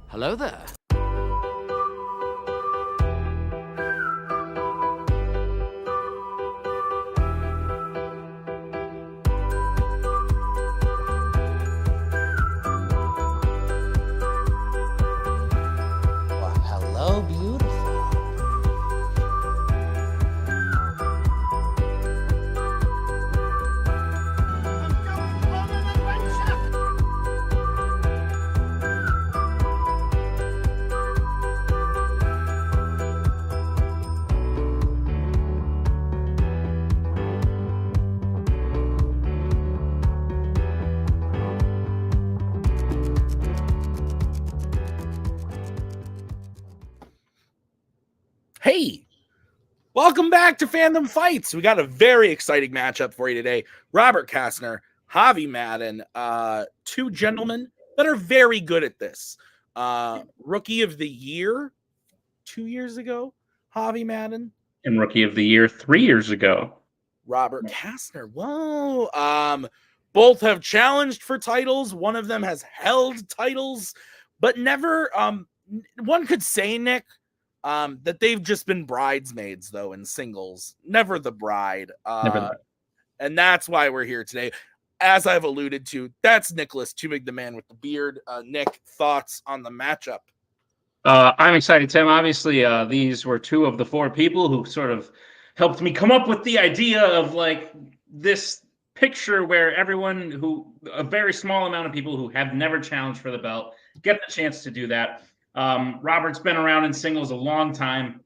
Hello there. Well, hello, beautiful. Hey, welcome back to Fandom Fights. We got a very exciting matchup for you today. Robert Castner, Javi Madan, two gentlemen that are very good at this. Rookie of the Year 2 years ago, Javi Madan. And Rookie of the Year 3 years ago, Robert Castner. Whoa. Both have challenged for titles. One of them has held titles, but never, one could say, Nick, that they've just been bridesmaids, though, in singles. Never the bride. And that's why we're here today. As I've alluded to, that's Nicholas Tumig, the man with the beard. Nick, thoughts on the matchup? I'm excited, Tim. Obviously, these were two of the four people who sort of helped me come up with the idea of like this picture where a very small amount of people who have never challenged for the belt get the chance to do that. Robert's been around in singles a long time.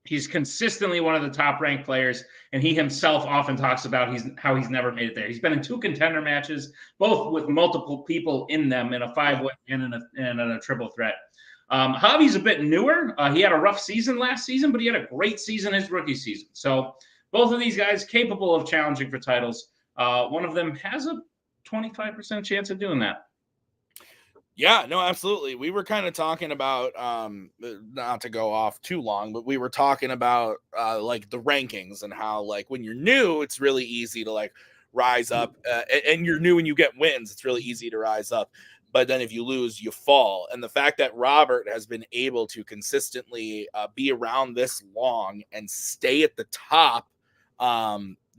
He's consistently one of the top-ranked players, and he himself often talks about how he's never made it there. He's been in 2 contender matches, both with multiple people in them, in a 5-way and in a triple threat. Javi's a bit newer. He had a rough season last season, but he had a great season his rookie season. So both of these guys capable of challenging for titles. One of them has a 25% chance of doing that. Yeah, no, absolutely. We were kind of talking about, not to go off too long, but we were talking about like the rankings and how like when you're new, it's really easy to like rise up, and you're new and you get wins. It's really easy to rise up. But then if you lose, you fall. And the fact that Robert has been able to consistently be around this long and stay at the top,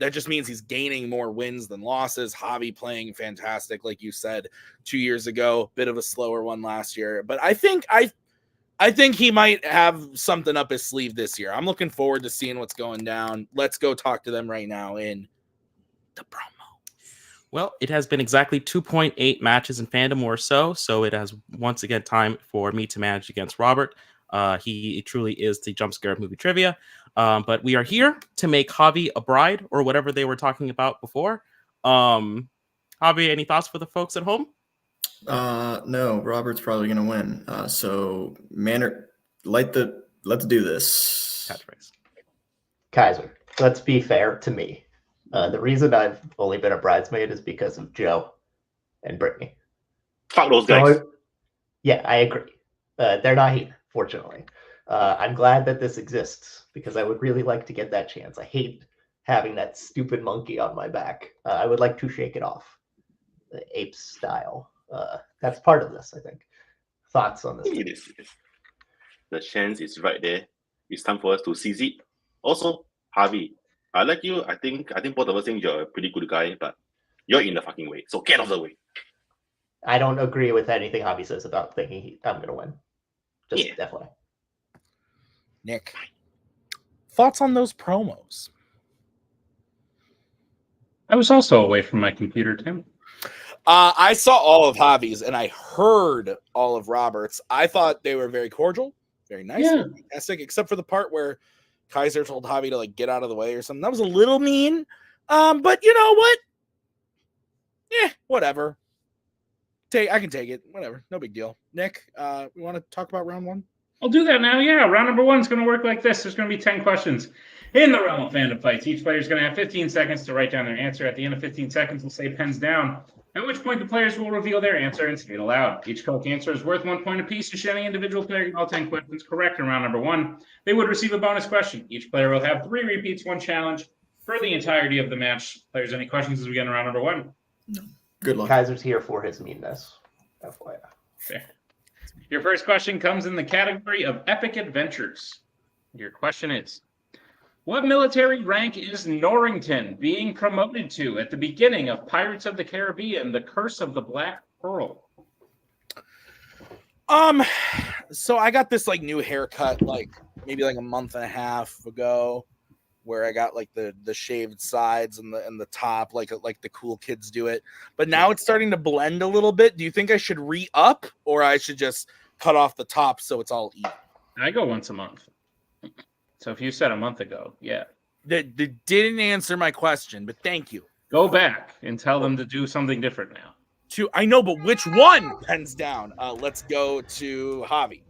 that just means he's gaining more wins than losses. Javi playing fantastic, like you said, 2 years ago. Bit of a slower one last year. But I think he might have something up his sleeve this year. I'm looking forward to seeing what's going down. Let's go talk to them right now in the promo. Well, it has been exactly 2.8 matches in Fandom or so it has once again time for me to manage against Robert. He truly is the jump scare of movie trivia. But we are here to make Javi a bride or whatever they were talking about before. Javi, any thoughts for the folks at home? No, Robert's probably going to win. So, let's do this. Catchphrase. Kaiser, let's be fair to me. The reason I've only been a bridesmaid is because of Joe and Brittany. Fuck those guys. So, yeah, I agree. They're not here, fortunately. I'm glad that this exists because I would really like to get that chance. I hate having that stupid monkey on my back. I would like to shake it off, the ape style. That's part of this, I think. Thoughts on this? It is. The chance is right there. It's time for us to seize it. Also, Javi, I like you. I think both of us think you're a pretty good guy, but you're in the fucking way. So get off the way. I don't agree with anything Javi says about thinking I'm going to win. Just definitely. Nick, thoughts on those promos? I was also away from my computer, Tim. I saw all of Javi's and I heard all of Robert's. I thought they were very cordial, very nice, fantastic, except for the part where Kaiser told Javi to like get out of the way or something. That was a little mean. But you know what? Yeah, whatever. I can take it. Whatever. No big deal. Nick, we want to talk about round 1? I'll do that now. Yeah, round number 1 is going to work like this. There's going to be 10 questions in the realm of Fandom Fights. Each player is going to have 15 seconds to write down their answer. At the end of 15 seconds, we'll say pens down, at which point the players will reveal their answer and say it aloud. Each correct answer is worth 1 point apiece. Should any individual player get all 10 questions correct in round number 1, they would receive a bonus question. Each player will have 3 repeats, 1 challenge for the entirety of the match. Players, any questions as we get in round number 1? No. Good luck. Kaiser's here for his meanness. FYI. Fair. Your first question comes in the category of epic adventures. Your question is, what military rank is Norrington being promoted to at the beginning of Pirates of the Caribbean, The Curse of the Black Pearl? So I got this like new haircut like maybe like a month and a half ago, where I got like the shaved sides and the top like the cool kids do it. But now it's starting to blend a little bit. Do you think I should re-up, or I should just cut off the top so it's all even? I go once a month. So if you said a month ago, yeah. That didn't answer my question, but thank you. Go back and tell them to do something different now. I know, but which one? Pens down. Let's go to Javi.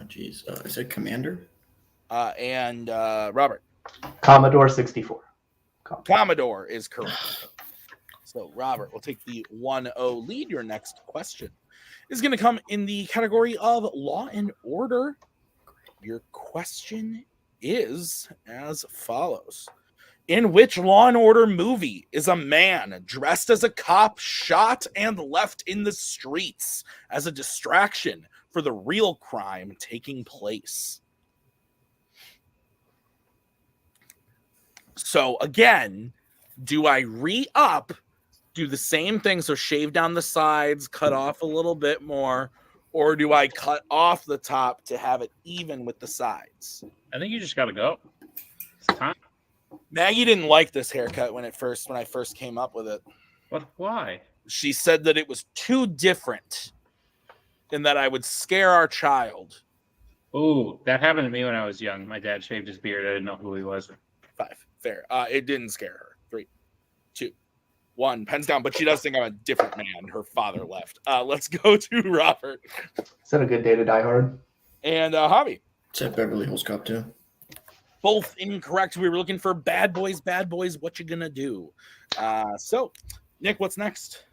Geez. Is it Commander? And Robert. Commodore 64. Commodore is correct. So Robert will take the 1-0 lead. Your next question is going to come in the category of Law and Order. Your question is as follows. In which Law and Order movie is a man dressed as a cop shot and left in the streets as a distraction for the real crime taking place? So again, do I re-up, do the same thing, so shave down the sides, cut off a little bit more, or do I cut off the top to have it even with the sides? I think you just got to go. It's time. Maggie didn't like this haircut when I first came up with it. But why? She said that it was too different and that I would scare our child. Ooh, that happened to me when I was young. My dad shaved his beard. I didn't know who he was. 5. Fair. It didn't scare her. 3, 2, 1. Pens down, but she does think I'm a different man. Her father left. Let's go to Robert. Is that a good day to die hard? And Javi. It's at Beverly Hills Cop 2. Both incorrect. We were looking for Bad Boys, what you gonna do? So, Nick, what's next?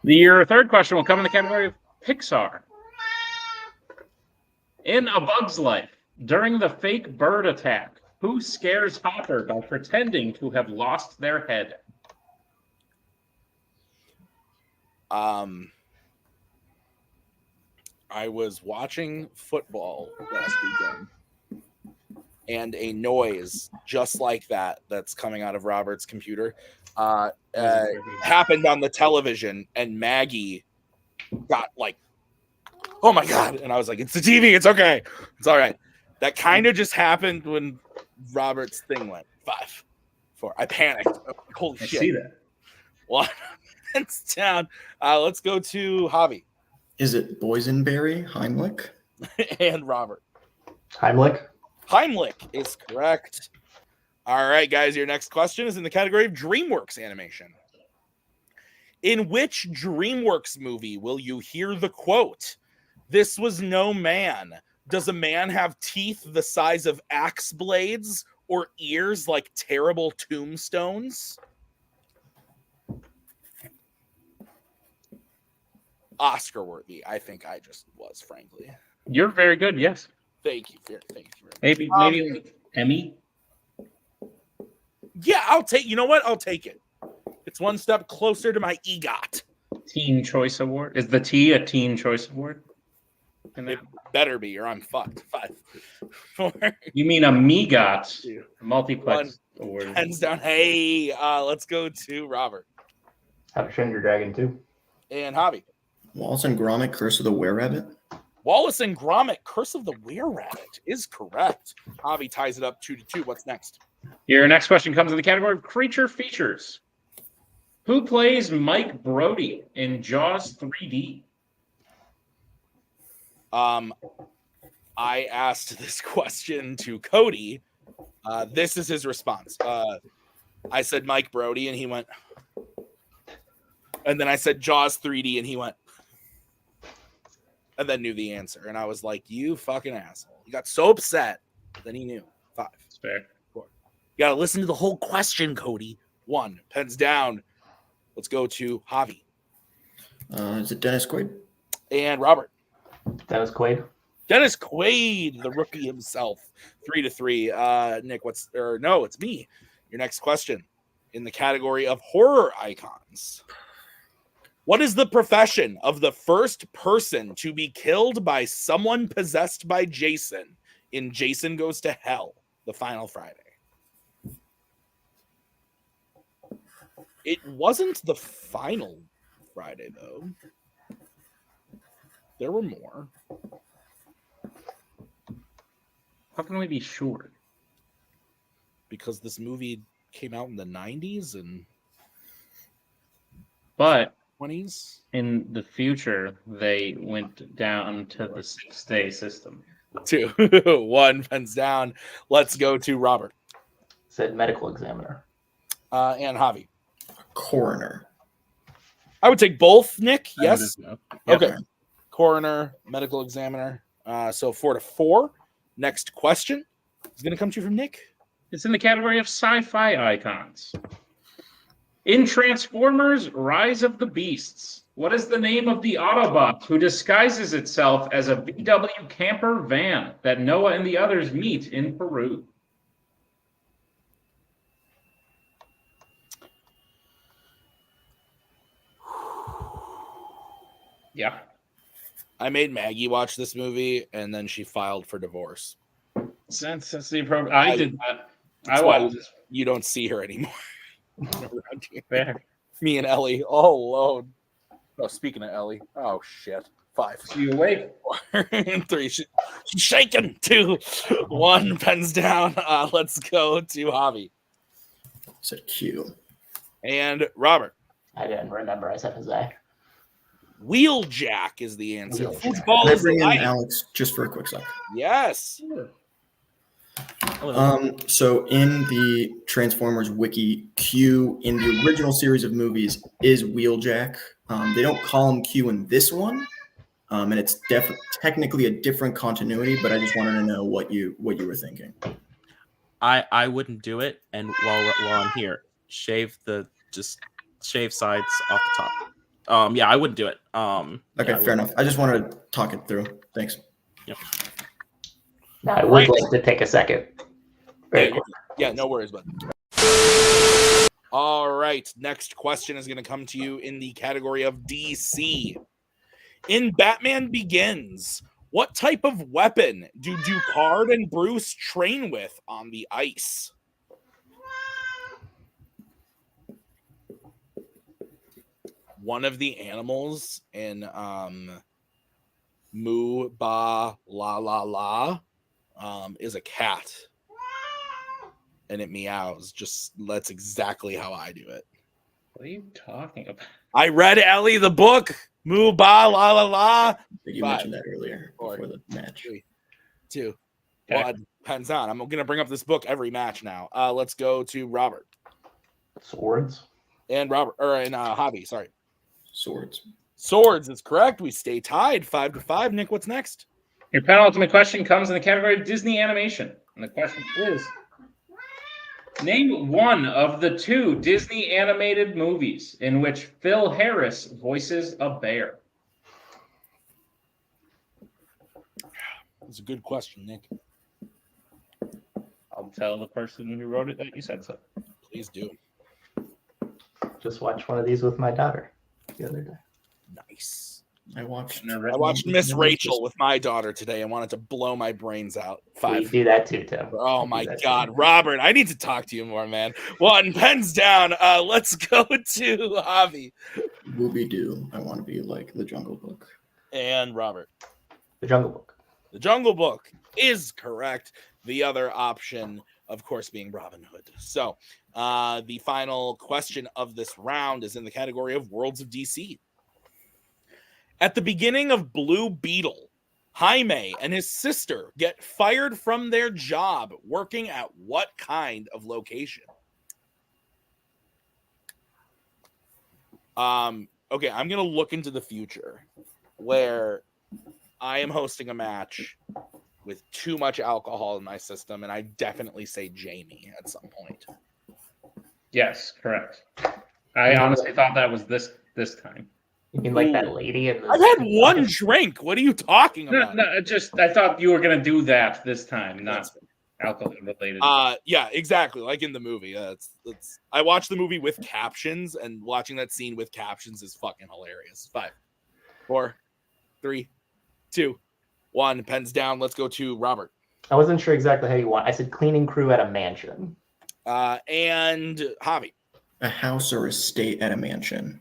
Your third question will come in the category of Pixar. In A Bug's Life, during the fake bird attack, who scares Hopper by pretending to have lost their head? I was watching football last weekend, and a noise just like that's coming out of Robert's computer happened on the television, and Maggie got like, oh my God. And I was like, it's the TV. It's okay. It's all right. That kind of just happened when Robert's thing went 5, 4. I panicked. Holy shit. I see that. 1. It's down. Let's go to Javi. Is it Boysenberry, Heimlich? And Robert. Heimlich? Heimlich is correct. All right, guys, your next question is in the category of DreamWorks animation. In which DreamWorks movie will you hear the quote, "This was no man. Does a man have teeth the size of axe blades or ears like terrible tombstones?" Oscar worthy. I think I just was, frankly. You're very good, yes. Thank you. Maybe like Emmy? Yeah, I'll take. You know what? I'll take it. It's one step closer to my EGOT. Teen Choice Award? Is the T a Teen Choice Award? It better be, or I'm fucked. 5, 4. You mean a MEGOT multiplex 1. award? Hands down. Hey, let's go to Robert. How to Train Your Dragon 2. And Javi. Wallace and Gromit, Curse of the Were-Rabbit. Wallace and Gromit, Curse of the Were-Rabbit is correct. Javi ties it up 2-2. What's next? Your next question comes in the category of creature features. Who plays Mike Brody in Jaws 3D? I asked this question to Cody. This is his response. I said Mike Brody, and he went. And then I said Jaws 3D, and he went. And then knew the answer. And I was like, you fucking asshole. He got so upset. Then he knew. 5. It's fair. 4. You got to listen to the whole question, Cody. 1. Pens down. Let's go to Javi. Is it Dennis Quaid? And Robert. Dennis Quaid. Dennis Quaid, the rookie himself. 3-3. Nick, it's me. Your next question in the category of horror icons. What is the profession of the first person to be killed by someone possessed by Jason in Jason Goes to Hell, the final Friday? It wasn't the final Friday, though. There were more. How can we be sure? Because this movie came out in the 90s and But 20s. in the future, they went down to the 6-day system. 2, 1, pens down. Let's go to Robert. Said medical examiner. And Javi. Coroner. I would take both, Nick. Yes. Yep. Okay. Coroner, medical examiner. So 4-4. Next question is going to come to you from Nick. It's in the category of sci-fi icons. In Transformers: Rise of the Beasts, what is the name of the Autobot who disguises itself as a VW camper van that Noah and the others meet in Peru? Yeah. I made Maggie watch this movie, and then she filed for divorce. That's the appropriate. I did that. That's I why watched this. you don't see her anymore. Fair. Me and Ellie all alone. Oh, speaking of Ellie. Oh, shit. 5. So you awake? 3. She's shaking. 2, 1, pens down. Let's go to Javi. Said Q. And Robert. I didn't remember. I said Jose. Wheeljack is the answer. Wheeljack. Football Can I is bring in life. Alex just for a quick sec? Yes. So in the Transformers wiki, Q in the original series of movies is Wheeljack. They don't call him Q in this one, and it's technically a different continuity. But I just wanted to know what you were thinking. I wouldn't do it. And while I'm here, shave sides off the top. Yeah, I wouldn't do it. Okay, yeah, fair enough. I just wanted to talk it through. Thanks. Yep. Now, I would like to take a second. Very quick. Yeah, no worries, bud. All right. Next question is going to come to you in the category of DC. In Batman Begins, what type of weapon do Ducard and Bruce train with on the ice? One of the animals in Moo Ba La La La is a cat. And it meows. That's exactly how I do it. What are you talking about? I read Ellie the book. Moo Ba La La La. I think you 5, mentioned that earlier 4, before the match. 3, 2, Okay. 1. Pens on. I'm going to bring up this book every match now. Let's go to Robert. Swords. And Javi, sorry. Swords. Swords is correct. We stay tied 5-5. Nick, what's next? Your penultimate question comes in the category of Disney animation. And the question is, name one of the 2 Disney animated movies in which Phil Harris voices a bear. That's a good question, Nick. I'll tell the person who wrote it that you said so. Please do. Just watched one of these with my daughter the other day. Nice. I watched Miss Rachel with my daughter today and wanted to blow my brains out. We 5. do that too, Tim. Oh We my do that God, too. Robert! I need to talk to you more, man. 1, pens down. Let's go to Javi Wooby Doo. I want to be like the Jungle Book. and Robert. The Jungle Book. The Jungle Book is correct. The other option, of course, being Robin Hood. So, the final question of this round is in the category of Worlds of DC. At the beginning of Blue Beetle, Jaime and his sister get fired from their job working at what kind of location? Okay, I'm going to look into the future where I am hosting a match with too much alcohol in my system, and I definitely say Jamie at some point. Yes, correct. I honestly thought that was this time. You mean like that lady in the... I've had one drink. What are you talking No, about? no, I thought you were gonna do that this time. Not alcohol related. Yeah, exactly. Like in the movie. I watched the movie with captions, and watching that scene with captions is fucking hilarious. 5, 4, 3, 2, 1. Pens down. Let's go to Robert. I wasn't sure exactly how you want. I said cleaning crew at a mansion. And Javi. A house or estate at a mansion.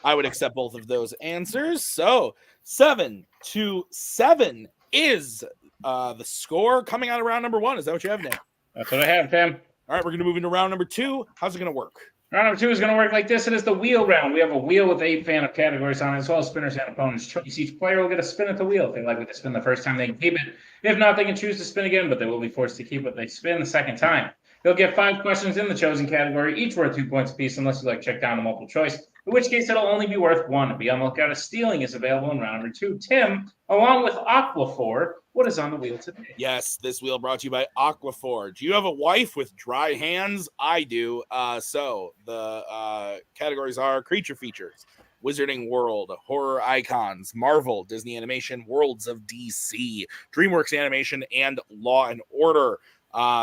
I would accept both of those answers. So 7-7 is the score coming out of round number 1. Is that what you have, Nick? That's what I have, Tim. All right, we're going to move into round number 2. How's it going to work? Round number 2 is going to work like this. It is the wheel round. We have a wheel with 8 Fandom categories on it, as well as spinners and opponents' choice. Each player will get a spin at the wheel. If they like what they spin the first time, they can keep it. If not, they can choose to spin again, but they will be forced to keep what they spin the second time. They'll get 5 questions in the chosen category, each worth 2 points apiece, unless you like check down to multiple choice, in which case it'll only be worth 1. Be on the lookout as stealing is available in round number 2. Tim, along with Aquaphor, what is on the wheel today? Yes, this wheel brought to you by Aquaphor. Do you have a wife with dry hands? I do. So the categories are creature features, Wizarding World, horror icons, Marvel, Disney Animation, Worlds of DC, DreamWorks Animation, and Law and Order.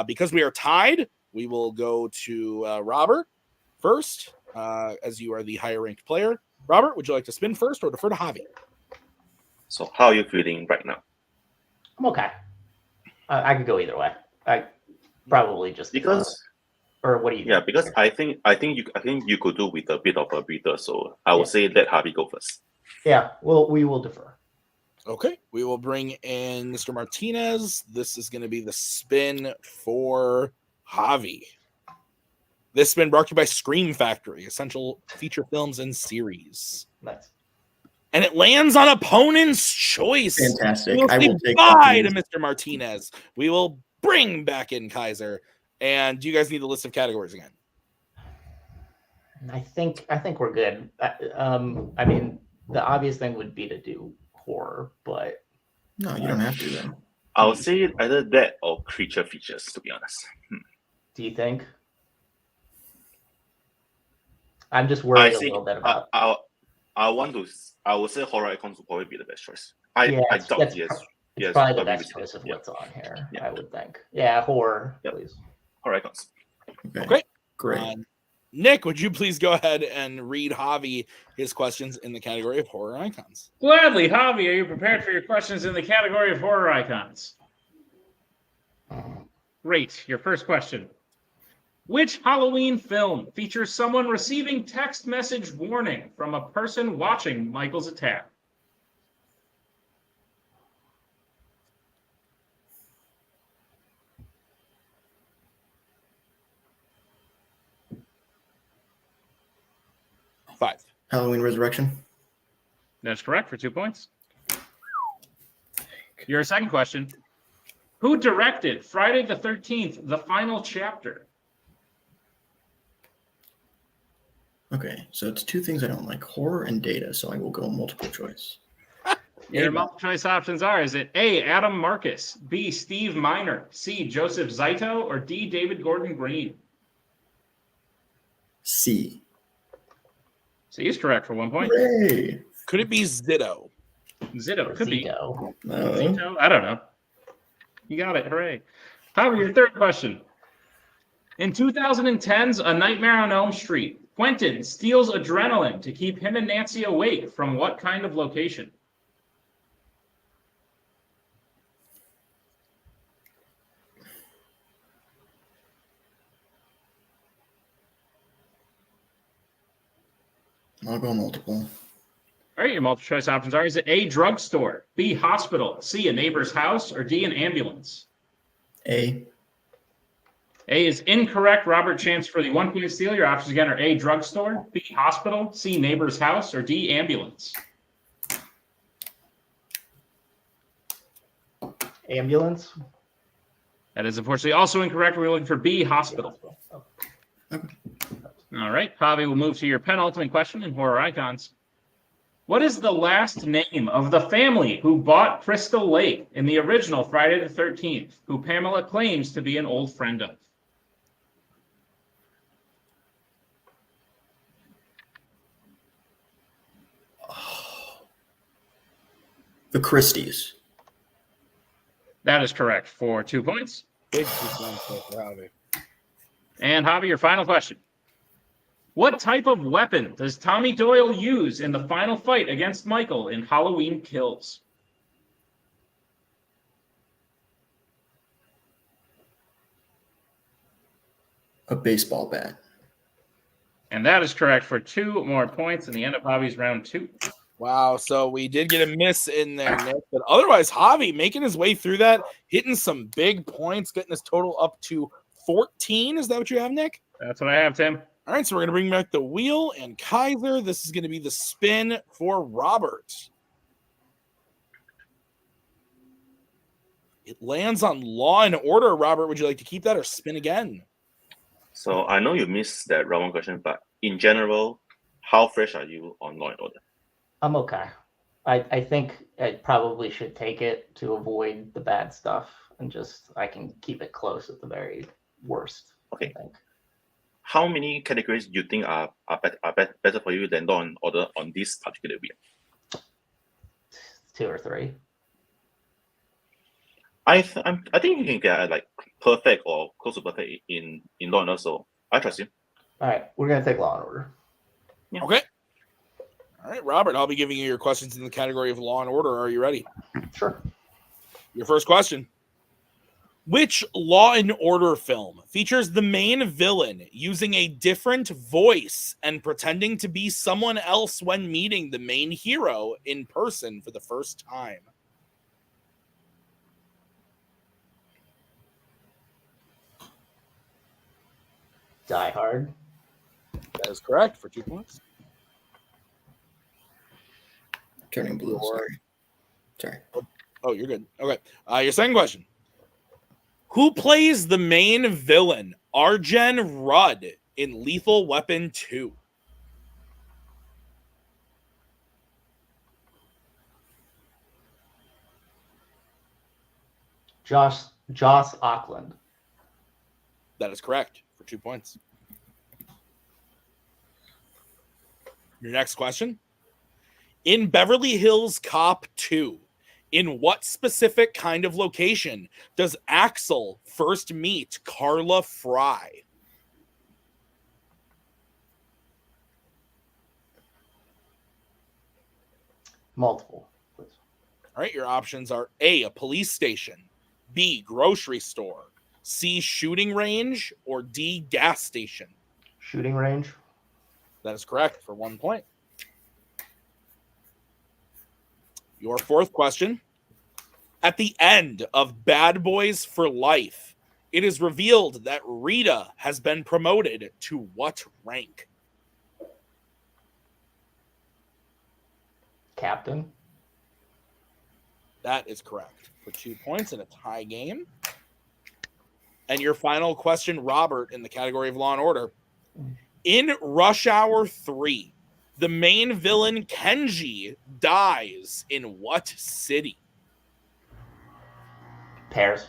Because we are tied, we will go to Robert first, as you are the higher ranked player. Robert, would you like to spin first or defer to Javi? So how are you feeling right now? I'm okay. I could go either way. I probably just Because or what do you? yeah, think? because I think you could do with a bit of a breather. So I would say let Javi go first. Yeah, we will defer. Okay, we will bring in Mr. Martinez. This is going to be the spin for Javi. This spin brought to you by Scream Factory, essential feature films and series. Nice. And it lands on opponent's choice. Fantastic. We'll I say will take bye that, to Mr. Martinez. We will bring back in Kaiser. And do you guys need the list of categories again? I think we're good. I mean, the obvious thing would be to do horror, but No, you don't have to then. I would say either that or creature features, to be honest. do you think? I'm just worried a little bit about. I would say horror icons would probably be the best choice. I doubt it's yes. It's probably the best choice of what's on here. Yeah. I would think. Yeah, horror, Yep. please. Horror icons. Okay. Great. Nick, would you please go ahead and read Javi his questions in the category of horror icons? Gladly. Javi, are you prepared for your questions in the category of horror icons? Great. Your first question. Which Halloween film features someone receiving text message warning from a person watching Michael's attack? Five. Halloween Resurrection. That's correct for 2 points. Your second question. Who directed Friday the 13th, the final chapter? Okay, so it's 2 things I don't like: horror and data. So I will go multiple choice. Your multiple choice options are: is it A, Adam Marcus, B, Steve Miner, C, Joseph Zaito, or D, David Gordon Green? C. C is correct for 1 point. Hooray! Could it be Zitto? Zito, could be. Zito. No. Zito? I don't know. You got it. Hooray. However, your third question. In 2010's A Nightmare on Elm Street, Quentin steals adrenaline to keep him and Nancy awake from what kind of location? I'll go multiple. All right, your multiple choice options are: is it A, drugstore, B, hospital, C, a neighbor's house, or D, an ambulance? A. A is incorrect. Robert, chance for the 1 point steal. Your options again are A, drugstore, B, hospital, C, neighbor's house, or D, ambulance. Ambulance. That is unfortunately also incorrect. We're looking for B, hospital. All right, Javi, we'll move to your penultimate question in horror icons. What is the last name of the family who bought Crystal Lake in the original Friday the 13th, who Pamela claims to be an old friend of? The Christies. That is correct for 2 points. Big 2 points there for Javi. And Javi, your final question. What type of weapon does Tommy Doyle use in the final fight against Michael in Halloween Kills? A baseball bat. And that is correct for 2 more points in the end of Javi's round 2. Wow, so we did get a miss in there, Nick. But otherwise, Javi making his way through that, hitting some big points, getting his total up to 14. Is that what you have, Nick? That's what I have, Tim. All right, so we're going to bring back the wheel and Kaiser. This is going to be the spin for Robert. It lands on Law and Order. Robert, would you like to keep that or spin again? So I know you missed that round 1 question, but in general, how fresh are you on Law and Order? I'm okay. I think I probably should take it to avoid the bad stuff, and just I can keep it close at the very worst. Okay. I think. How many categories do you think are better for you than Law and Order on this particular week? 2 or 3. I think you can get like perfect or close to perfect in Law and Order, so I trust you. All right, we're gonna take Law and Order. Yeah. Okay. All right, Robert, I'll be giving you your questions in the category of Law and Order. Are you ready? Sure. Your first question. Which Law and Order film features the main villain using a different voice and pretending to be someone else when meeting the main hero in person for the first time? Die Hard. That is correct for 2 points. Turning blue. Sorry. Oh, you're good. Okay. Your second question. Who plays the main villain, Arjen Rudd, in Lethal Weapon 2? Joss Auckland. That is correct for 2 points. Your next question. In Beverly Hills Cop 2, in what specific kind of location does Axel first meet Carla Fry? Multiple, please. All right, your options are A, a police station, B, grocery store, C, shooting range, or D, gas station. Shooting range. That is correct for 1 point. Your fourth question. At the end of Bad Boys for Life, it is revealed that Rita has been promoted to what rank? Captain. That is correct for 2 points in a tie game. And your final question, Robert, in the category of Law and Order. In Rush Hour 3, the main villain Kenji dies in what city? Paris.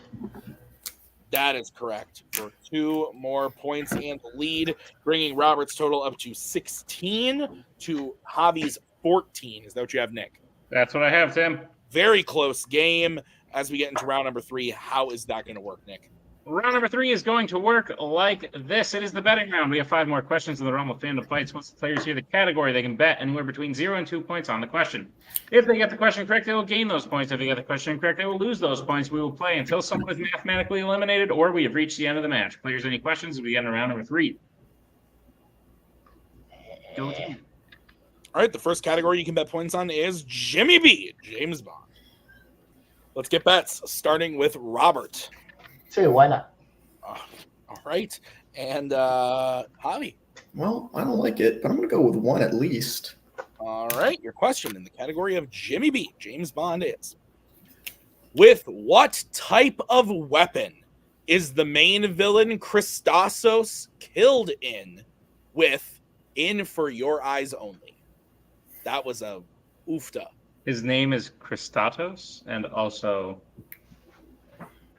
That is correct for 2 more points and the lead, bringing Robert's total up to 16 to Javi's 14. Is that what you have, Nick? That's what I have, Tim. Very close game. As we get into round number 3, how is that going to work, Nick? Round number 3 is going to work like this. It is the betting round. We have 5 more questions in the realm of Fandom Fights. Once the players hear the category, they can bet anywhere between 0 and 2 points on the question. If they get the question correct, they will gain those points. If they get the question correct, they will lose those points. We will play until someone is mathematically eliminated or we have reached the end of the match. Players, any questions? We begin round number 3. Go team. All right, the first category you can bet points on is Jimmy B, James Bond. Let's get bets, starting with Robert. 2, why not? All right, and Javi. Well, I don't like it, but I'm going to go with 1 at least. All right, your question in the category of Jimmy B, James Bond is, with what type of weapon is the main villain Christosos killed in with In For Your Eyes Only? That was a oofta. His name is Christatos, and also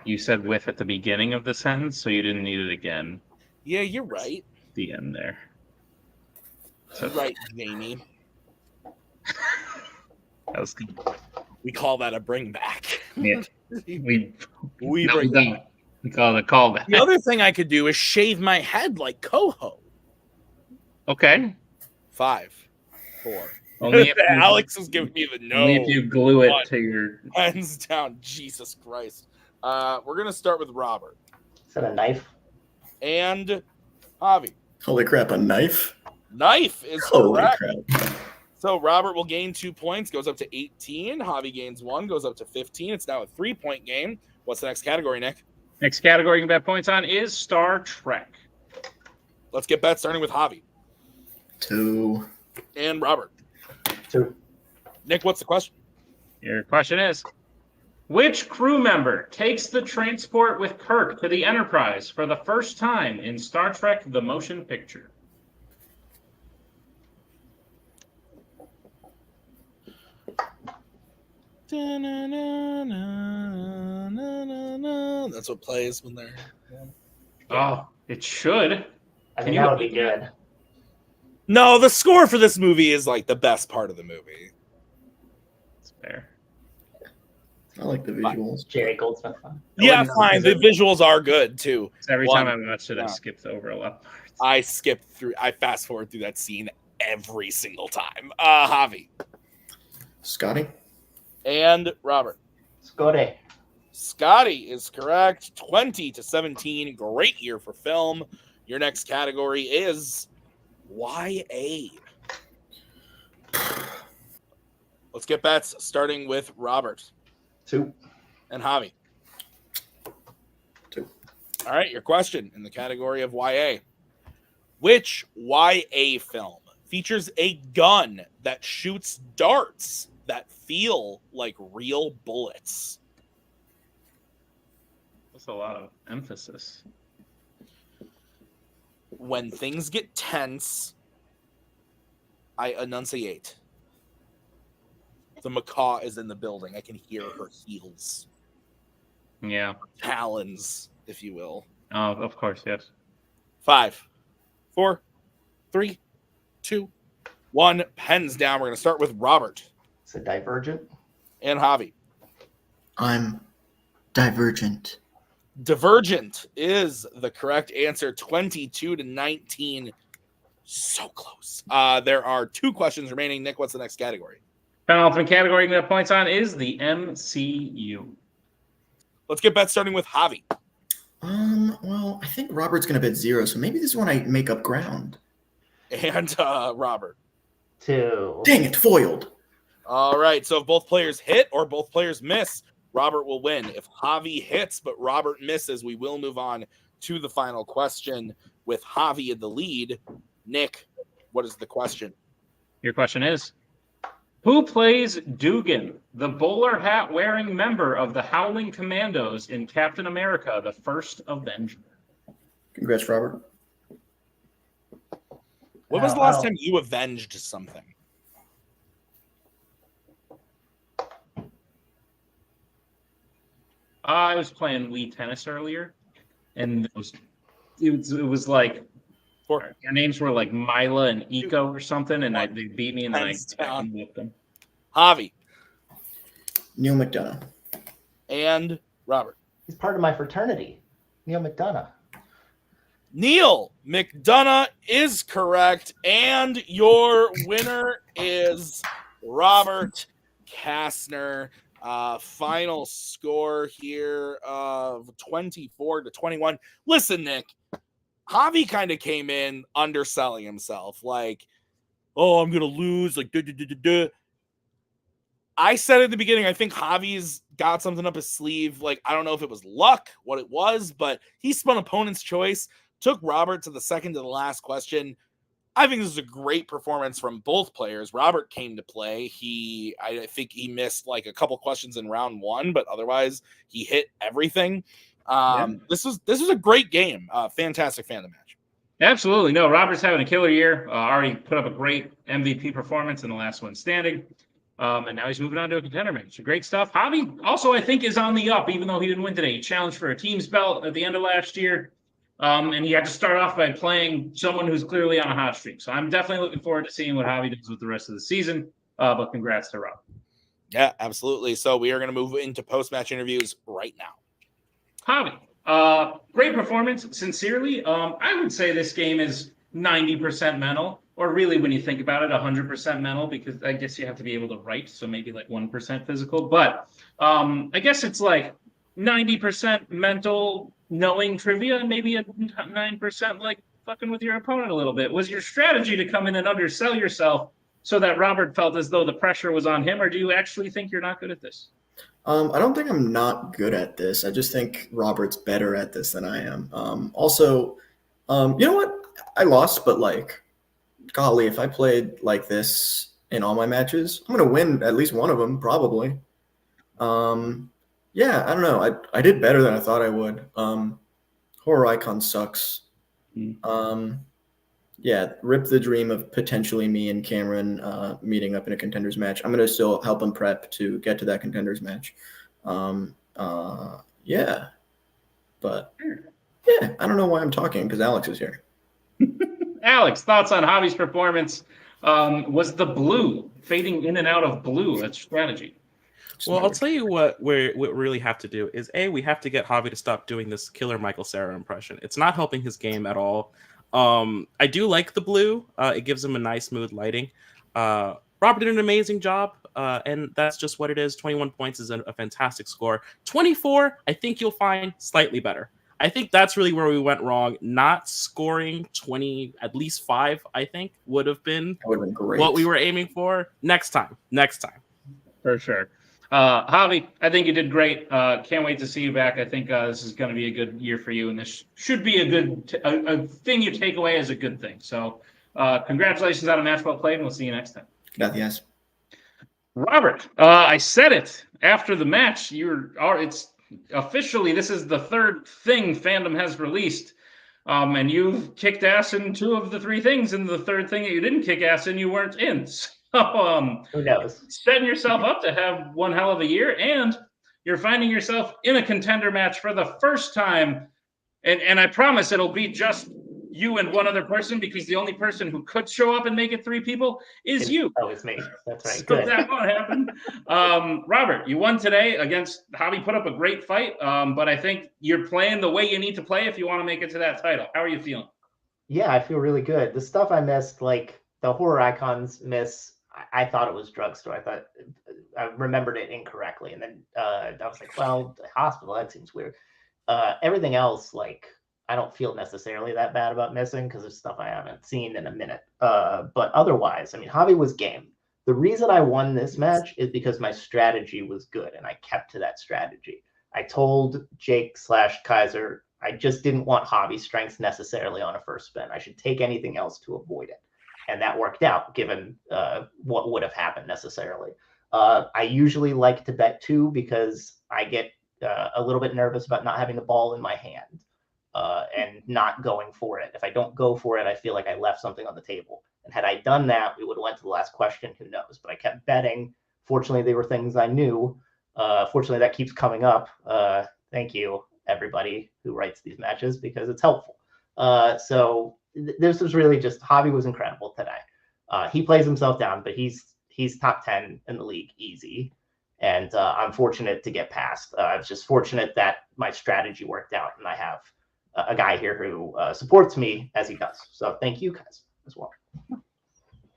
you said with at the beginning of the sentence, so you didn't need it again. Yeah, you're right. The end there. So, You're right, Jamie. that was good. We call that a bring back. Yeah. We We no, bring we don't. We call it a callback. The other thing I could do is shave my head like Coho. Okay. 5, 4. Only if you, Alex is giving me the no. only if you glue it One. to your. Hands down. Jesus Christ. We're going to start with Robert. Is that a knife? And Javi. Holy crap, a knife? Knife is Holy correct. crap. So Robert will gain 2 points, goes up to 18. Javi gains 1, goes up to 15. It's now a 3-point game. What's the next category, Nick? Next category you can bet points on is Star Trek. Let's get bets starting with Javi 2. and Robert. 2. Nick, what's the question? Your question is, which crew member takes the transport with Kirk to the Enterprise for the first time in Star Trek The Motion Picture? That's what plays when they're... Oh, it should. I Can mean, you that would be repeat that? good. No, the score for this movie is like the best part of the movie. It's fair. I like the visuals. Jerry Goldsmith. Huh? Yeah, wouldn't know, fine. The visuals are good too. Every One. time I watched it, I Yeah. skipped over a lot of parts. I skipped through. I fast forward through that scene every single time. Javi Scotty? and Robert. Scotty. Scotty is correct. 20-17. Great year for film. Your next category is YA. Let's get bets starting with Robert 2. and Javi. 2. All right, your question in the category of YA. Which YA film features a gun that shoots darts that feel like real bullets? That's a lot of emphasis. When things get tense, I enunciate. The macaw is in the building. I can hear her heels. Yeah. Talons, if you will. Oh, of course, yes. 5, 4, 3, 2, 1. Pens down. We're going to start with Robert It's a Divergent. and Javi. I'm Divergent. Divergent is the correct answer. 22-19. So close. There are 2 questions remaining. Nick, what's the next category? Penultimate category you can bet points on is the MCU. Let's get bets starting with Javi. Well, I think Robert's gonna bet 0, so maybe this is when I make up ground. And Robert. 2. Dang it, foiled. All right. So if both players hit or both players miss, Robert will win. If Javi hits but Robert misses, we will move on to the final question with Javi in the lead. Nick, what is the question? Your question is, who plays Dugan, the bowler hat wearing member of the Howling Commandos in Captain America, the First Avenger? Congrats, Robert. When was the last time you avenged something? I was playing Wii tennis earlier, and it was like their names were like Mila and Eco or something, and they beat me, and then I whipped them. Javi Neil McDonough. and Robert. He's part of my fraternity. Neil McDonough. Neil McDonough is correct, and your winner is Robert Castner. Final score here of 24-21. Listen, Nick, Javi kind of came in underselling himself. Like, oh, I'm going to lose. Like, I said at the beginning, I think Javi's got something up his sleeve. Like, I don't know if it was luck, what it was, but he spun opponent's choice, took Robert to the second to the last question. I think this is a great performance from both players. Robert came to play. I think he missed like a couple questions in round 1, but otherwise he hit everything. This was a great game. Fantastic Fandom match. Absolutely. No, Robert's having a killer year. Already put up a great MVP performance in the last one standing. And now he's moving on to a contender match. Great stuff. Javi also, I think, is on the up, even though he didn't win today. He challenged for a team's belt at the end of last year. And he had to start off by playing someone who's clearly on a hot streak. So I'm definitely looking forward to seeing what Javi does with the rest of the season. But congrats to Rob. Yeah, absolutely. So we are going to move into post-match interviews right now. Javi, Great performance, sincerely. I would say this game is 90% mental, or really, when you think about it, 100% mental, because I guess you have to be able to write, so maybe like 1% physical. But I guess it's like 90% mental, knowing trivia, and maybe a 9% like fucking with your opponent a little bit. Was your strategy to come in and undersell yourself so that Robert felt as though the pressure was on him, or do you actually think you're not good at this? I don't think I'm not good at this. I just think Robert's better at this than I am. Also, you know what? I lost, but like, golly, if I played like this in all my matches, I'm gonna win at least one of them, probably. Yeah, I don't know. I did better than I thought I would. Horror Icon sucks. Yeah, rip the dream of potentially me and Cameron meeting up in a contenders match. I'm gonna still help him prep to get to that contenders match. Yeah, but yeah, I don't know why I'm talking because Alex is here. Alex, thoughts on Javi's performance? Was the blue fading in and out of blue a strategy? Well, I'll tell you what we really have to do is we have to get Javi to stop doing this killer Michael Cera impression. It's not helping his game at all. I do like the blue. It gives him a nice smooth lighting. Robert did an amazing job, and that's just what it is. 21 points is a fantastic score. 24, I think you'll find slightly better. I think that's really where we went wrong. Not scoring 20, at least 5, I think would have been great. What we were aiming for. Next time. For sure. Javi, I think you did great. Can't wait to see you back. I think this is going to be a good year for you, and this should be a good a thing you take away as a good thing. So congratulations on a match well played, and we'll see you next time. Gracias. Robert, I said it after the match. It's officially, this is the third thing Fandom has released. And you've kicked ass in 2 of the 3 things, and the third thing that you didn't kick ass in, you weren't in. So, who knows? Setting yourself up to have one hell of a year, and you're finding yourself in a contender match for the first time. And I promise it'll be just you and one other person, because the only person who could show up and make it 3 people is you. Oh, it's me. That's right. So Good. that won't happen. Robert, you won today against Javi. Put up a great fight, but I think you're playing the way you need to play if you want to make it to that title. How are you feeling? Yeah, I feel really good. The stuff I missed, like the Horror Icons miss, I thought it was Drugstore. I thought I remembered it incorrectly, and then I was like, well, the hospital, that seems weird. Everything else, like, I don't feel necessarily that bad about missing because there's stuff I haven't seen in a minute. But otherwise, I mean, Javi was game. The reason I won this match is because my strategy was good, and I kept to that strategy. I told Jake/Kaiser I just didn't want Javi's strengths necessarily on a first spin. I should take anything else to avoid it. And that worked out, given what would have happened necessarily. I usually like to bet 2 because I get a little bit nervous about not having the ball in my hand and not going for it. If I don't go for it, I feel like I left something on the table. And had I done that, we would have went to the last question. Who knows? But I kept betting. Fortunately, they were things I knew. Fortunately, that keeps coming up. Thank you, everybody who writes these matches, because it's helpful. So this was really just, Javi was incredible today. He plays himself down, but he's top 10 in the league easy. And I'm fortunate to get past. I was just fortunate that my strategy worked out, and I have a guy here who supports me as he does. So thank you guys as well.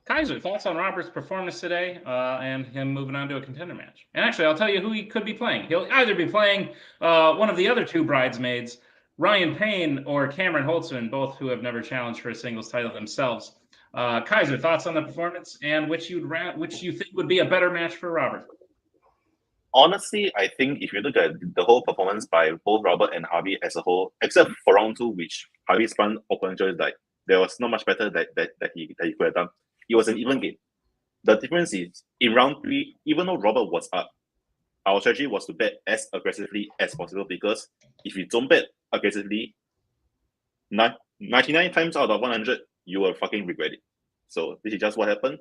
Kaiser, thoughts on Robert's performance today and him moving on to a contender match? And actually, I'll tell you who he could be playing. He'll either be playing one of the other 2 bridesmaids, Ryan Payne or Cameron Holtzman, both who have never challenged for a singles title themselves. Kaiser, thoughts on the performance and which you think would be a better match for Robert? Honestly, I think if you look at the whole performance by both Robert and Javi as a whole, except for round 2, which Javi spun open choice, like there was not much better that he could have done. It was an even game. The difference is in round 3, even though Robert was up, our strategy was to bet as aggressively as possible, because if you don't bet aggressively, 99 times out of 100, you will fucking regret it. So this is just what happened,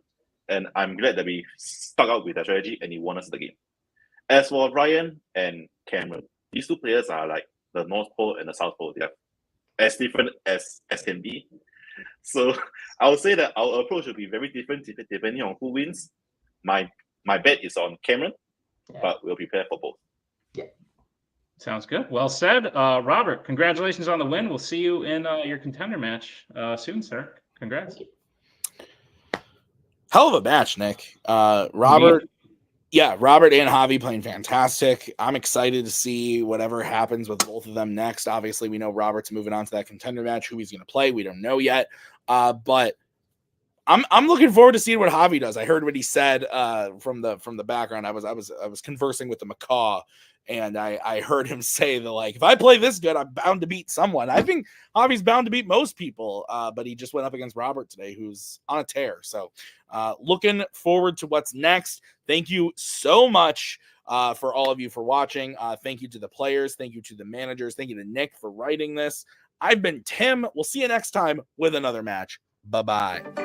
and I'm glad that we stuck out with that strategy and he won us the game. As for Ryan and Cameron, these 2 players are like the North Pole and the South Pole. They are as different as can be. So I would say that our approach will be very different depending on who wins. My bet is on Cameron, but we'll prepare for both. Yeah. Sounds good. Well said. Robert, congratulations on the win. We'll see you in your contender match soon, sir. Congrats. Hell of a match, Nick. Robert. Yeah, Robert and Javi playing fantastic. I'm excited to see whatever happens with both of them next. Obviously, we know Robert's moving on to that contender match. Who he's going to play, we don't know yet. But I'm looking forward to seeing what Javi does. I heard what he said from the background. I was conversing with the macaw, and I heard him say that, like, if I play this good, I'm bound to beat someone. I think Javi's bound to beat most people, but he just went up against Robert today, who's on a tear. So looking forward to what's next. Thank you so much for all of you for watching. Thank you to the players. Thank you to the managers. Thank you to Nick for writing this. I've been Tim. We'll see you next time with another match. Bye-bye.